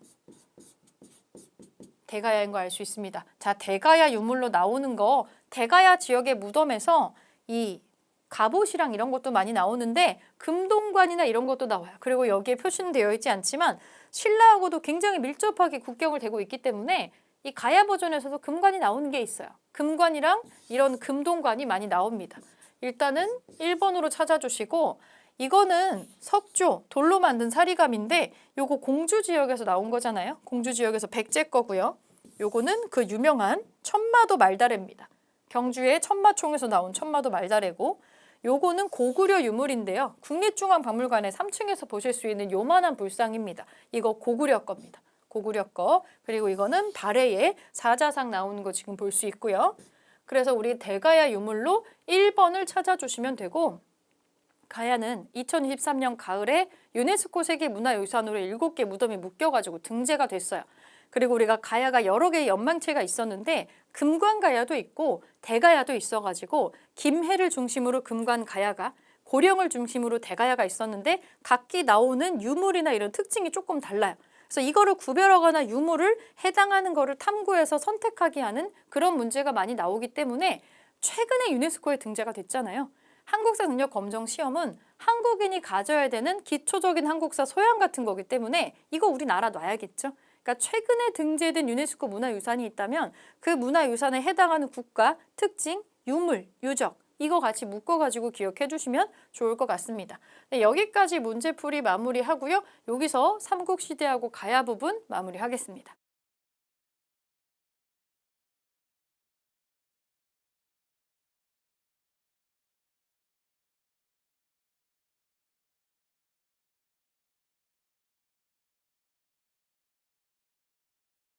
대가야인 거 알 수 있습니다. 자, 대가야 유물로 나오는 거 대가야 지역의 무덤에서 이 갑옷이랑 이런 것도 많이 나오는데 금동관이나 이런 것도 나와요. 그리고 여기에 표시는 되어 있지 않지만 신라하고도 굉장히 밀접하게 국경을 대고 있기 때문에 이 가야 버전에서도 금관이 나오는 게 있어요. 금관이랑 이런 금동관이 많이 나옵니다. 일단은 1번으로 찾아주시고 이거는 석조, 돌로 만든 사리감인데 요거 공주 지역에서 나온 거잖아요. 공주 지역에서 백제 거고요. 요거는 그 유명한 천마도 말다래입니다. 경주의 천마총에서 나온 천마도 말다래고 요거는 고구려 유물인데요. 국립중앙박물관의 3층에서 보실 수 있는 요만한 불상입니다. 이거 고구려 겁니다. 고구려 거. 그리고 이거는 발해에 사자상 나오는 거 지금 볼 수 있고요. 그래서 우리 대가야 유물로 1번을 찾아주시면 되고 가야는 2023년 가을에 유네스코 세계문화유산으로 7개 무덤이 묶여가지고 등재가 됐어요. 그리고 우리가 가야가 여러 개의 연망체가 있었는데 금관가야도 있고 대가야도 있어가지고 김해를 중심으로 금관가야가 고령을 중심으로 대가야가 있었는데 각기 나오는 유물이나 이런 특징이 조금 달라요. 그래서 이거를 구별하거나 유물을 해당하는 거를 탐구해서 선택하게 하는 그런 문제가 많이 나오기 때문에 최근에 유네스코에 등재가 됐잖아요. 한국사 능력 검정 시험은 한국인이 가져야 되는 기초적인 한국사 소양 같은 거기 때문에 이거 우리나라 놔야겠죠. 그러니까 최근에 등재된 유네스코 문화유산이 있다면 그 문화유산에 해당하는 국가, 특징, 유물, 유적 이거 같이 묶어가지고 기억해 주시면 좋을 것 같습니다. 네, 여기까지 문제풀이 마무리하고요. 여기서 삼국시대하고 가야 부분 마무리하겠습니다.